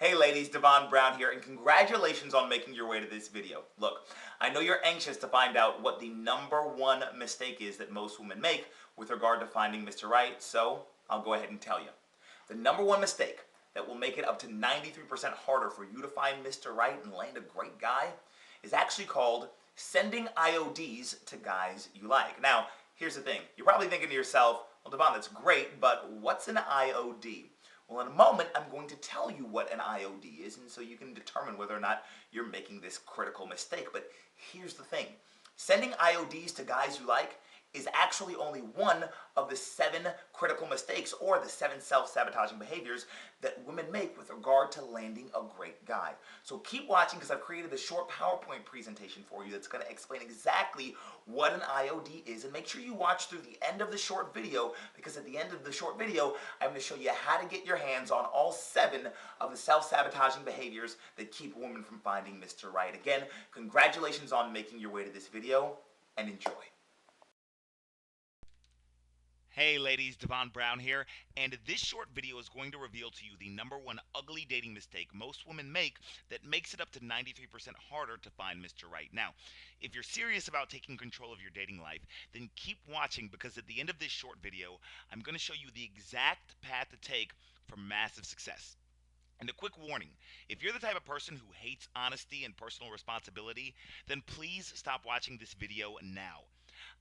Hey ladies, Devon Brown here, and congratulations on making your way to this video. Look, I know you're anxious to find out what the #1 mistake is that most women make with regard to finding Mr. Right, so I'll go ahead and tell you. The #1 mistake that will make it up to 93% harder for you to find Mr. Right and land a great guy is actually called sending IODs to guys you like. Now, here's the thing. You're probably thinking to yourself, well, Devon, that's great, but what's an IOD? Well, in a moment, I'm going to tell you what an IOD is, and so you can determine whether or not you're making this critical mistake. But here's the thing. Sending IODs to guys you like is actually only one of the 7 critical mistakes, or the 7 self-sabotaging behaviors that women make with regard to landing a great guy. So keep watching, because I've created a short PowerPoint presentation for you that's going to explain exactly what an IOD is, and make sure you watch through the end of the short video, because at the end of the short video I'm going to show you how to get your hands on all 7 of the self-sabotaging behaviors that keep women from finding Mr. Right. Again, congratulations on making your way to this video, and enjoy. Hey ladies, Devon Brown here, and this short video is going to reveal to you the #1 ugly dating mistake most women make that makes it up to 93% harder to find Mr. Right. Now, if you're serious about taking control of your dating life, then keep watching, because at the end of this short video, I'm going to show you the exact path to take for massive success. And a quick warning, if you're the type of person who hates honesty and personal responsibility, then please stop watching this video now.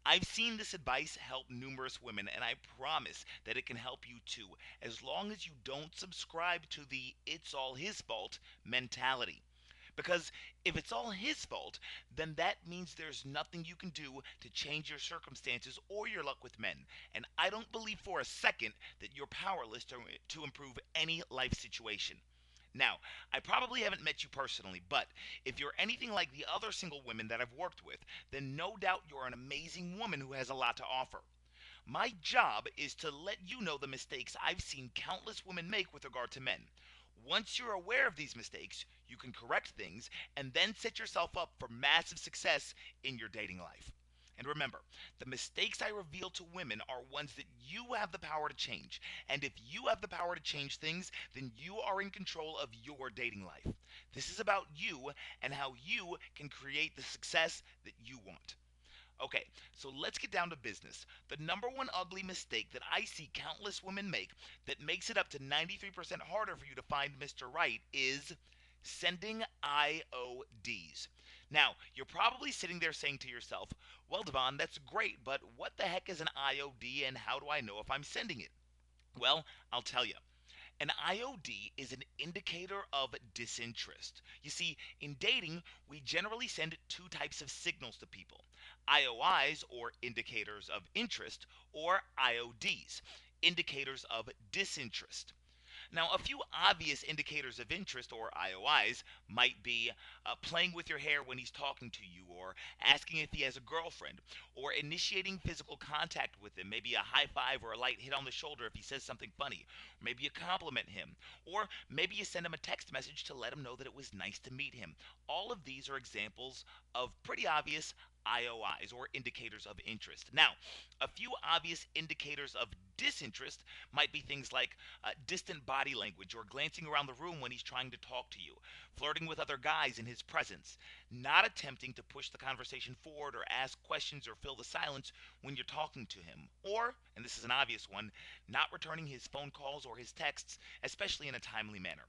I've seen this advice help numerous women, and I promise that it can help you too, as long as you don't subscribe to the "it's all his fault" mentality. Because if it's all his fault, then that means there's nothing you can do to change your circumstances or your luck with men. And I don't believe for a second that you're powerless to improve any life situation. Now, I probably haven't met you personally, but if you're anything like the other single women that I've worked with, then no doubt you're an amazing woman who has a lot to offer. My job is to let you know the mistakes I've seen countless women make with regard to men. Once you're aware of these mistakes, you can correct things and then set yourself up for massive success in your dating life. And remember, the mistakes I reveal to women are ones that you have the power to change. And if you have the power to change things, then you are in control of your dating life. This is about you and how you can create the success that you want. Okay, so let's get down to business. The #1 ugly mistake that I see countless women make that makes it up to 93% harder for you to find Mr. Right is sending IODs. Now, you're probably sitting there saying to yourself, well, Devon, that's great, but what the heck is an IOD, and how do I know if I'm sending it? Well, I'll tell you. An IOD is an indicator of disinterest. You see, in dating, we generally send 2 types of signals to people: IOIs, or indicators of interest, or IODs, indicators of disinterest. Now, a few obvious indicators of interest, or IOIs, might be playing with your hair when he's talking to you, or asking if he has a girlfriend, or initiating physical contact with him, maybe a high five or a light hit on the shoulder if he says something funny, or maybe you compliment him, or maybe you send him a text message to let him know that it was nice to meet him. All of these are examples of pretty obvious IOIs, or indicators of interest. Now, a few obvious indicators of disinterest might be things like distant body language, or glancing around the room when he's trying to talk to you, flirting with other guys in his presence, not attempting to push the conversation forward or ask questions or fill the silence when you're talking to him, or, and this is an obvious one, not returning his phone calls or his texts, especially in a timely manner.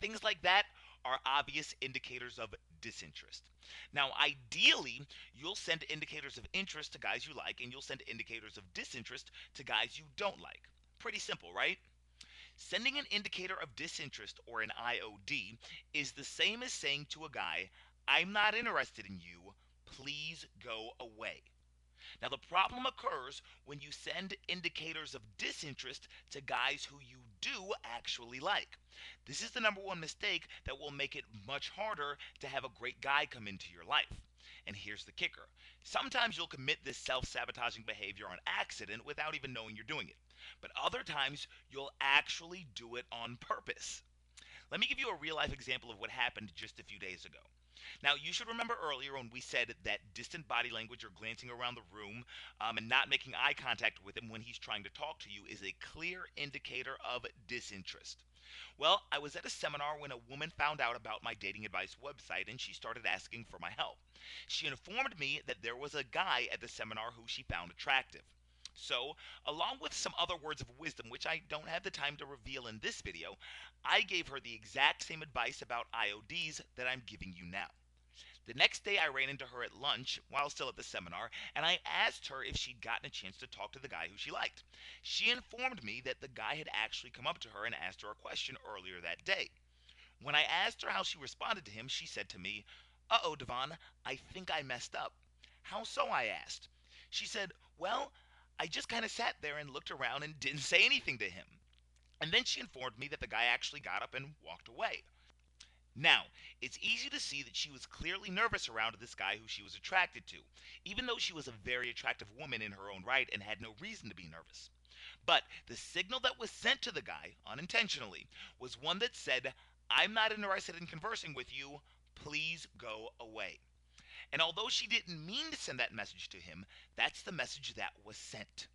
Things like that are obvious indicators of disinterest. Now, ideally, you'll send indicators of interest to guys you like, and you'll send indicators of disinterest to guys you don't like. Pretty simple, right? Sending an indicator of disinterest, or an IOD, is the same as saying to a guy, "I'm not interested in you, please go away." Now, the problem occurs when you send indicators of disinterest to guys who you do actually like. This is the #1 mistake that will make it much harder to have a great guy come into your life. And here's the kicker. Sometimes you'll commit this self-sabotaging behavior on accident without even knowing you're doing it. But other times, you'll actually do it on purpose. Let me give you a real-life example of what happened just a few days ago. Now, you should remember earlier when we said that distant body language or glancing around the room and not making eye contact with him when he's trying to talk to you is a clear indicator of disinterest. Well, I was at a seminar when a woman found out about my dating advice website and she started asking for my help. She informed me that there was a guy at the seminar who she found attractive. So, along with some other words of wisdom, which I don't have the time to reveal in this video, I gave her the exact same advice about IODs that I'm giving you now. The next day I ran into her at lunch while still at the seminar, and I asked her if she'd gotten a chance to talk to the guy who she liked. She informed me that the guy had actually come up to her and asked her a question earlier that day. When I asked her how she responded to him, she said to me, "Uh-oh, Devon, I think I messed up." "How so?" I asked. She said, "Well, I just kind of sat there and looked around and didn't say anything to him." And then she informed me that the guy actually got up and walked away. Now, it's easy to see that she was clearly nervous around this guy who she was attracted to, even though she was a very attractive woman in her own right and had no reason to be nervous. But the signal that was sent to the guy, unintentionally, was one that said, "I'm not interested in conversing with you, please go away." And although she didn't mean to send that message to him, that's the message that was sent.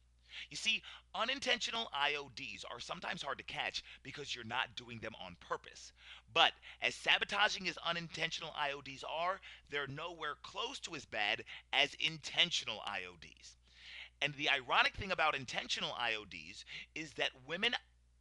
You see, unintentional IODs are sometimes hard to catch because you're not doing them on purpose. But as sabotaging as unintentional IODs are, they're nowhere close to as bad as intentional IODs. And the ironic thing about intentional IODs is that women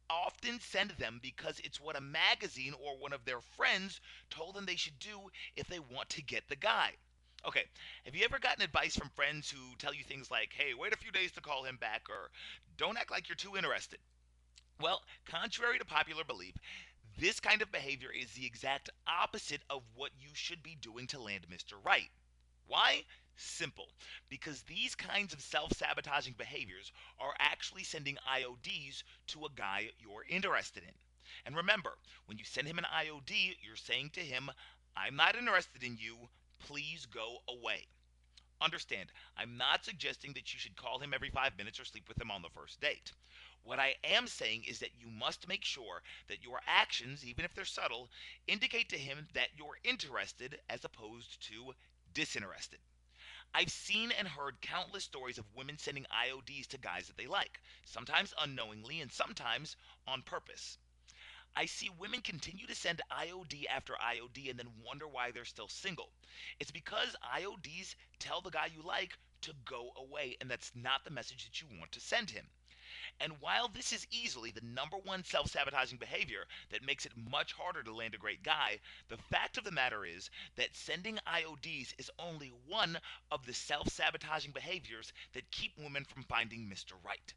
often send them because it's what a magazine or one of their friends told them they should do if they want to get the guy. Okay, have you ever gotten advice from friends who tell you things like, "Hey, wait a few days to call him back," or "Don't act like you're too interested"? Well, contrary to popular belief, this kind of behavior is the exact opposite of what you should be doing to land Mr. Right. Why? Simple. Because these kinds of self sabotaging behaviors are actually sending IODs to a guy you're interested in. And remember, when you send him an IOD, you're saying to him, "I'm not interested in you, please go away." Understand, I'm not suggesting that you should call him every 5 minutes or sleep with him on the first date. What I am saying is that you must make sure that your actions, even if they're subtle, indicate to him that you're interested as opposed to disinterested. I've seen and heard countless stories of women sending IODs to guys that they like, sometimes unknowingly and sometimes on purpose. I see women continue to send IOD after IOD and then wonder why they're still single. It's because IODs tell the guy you like to go away, and that's not the message that you want to send him. And while this is easily the number one self sabotaging behavior that makes it much harder to land a great guy, the fact of the matter is that sending IODs is only one of the self sabotaging behaviors that keep women from finding Mr. Right.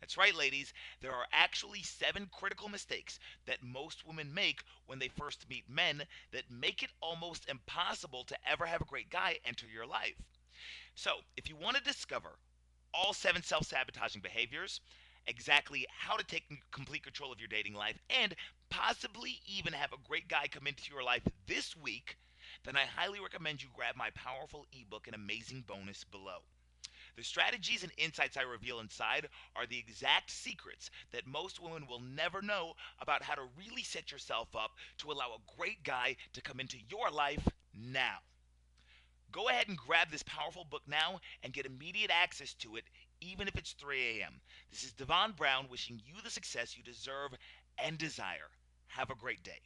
That's right, ladies. There are actually 7 critical mistakes that most women make when they first meet men that make it almost impossible to ever have a great guy enter your life. So, if you want to discover all 7 self sabotaging behaviors, exactly how to take complete control of your dating life, and possibly even have a great guy come into your life this week, then I highly recommend you grab my powerful ebook and amazing bonus below. The strategies and insights I reveal inside are the exact secrets that most women will never know about how to really set yourself up to allow a great guy to come into your life now. Go ahead and grab this powerful book now and get immediate access to it, even if it's 3 a.m. This is Devon Brown wishing you the success you deserve and desire. Have a great day.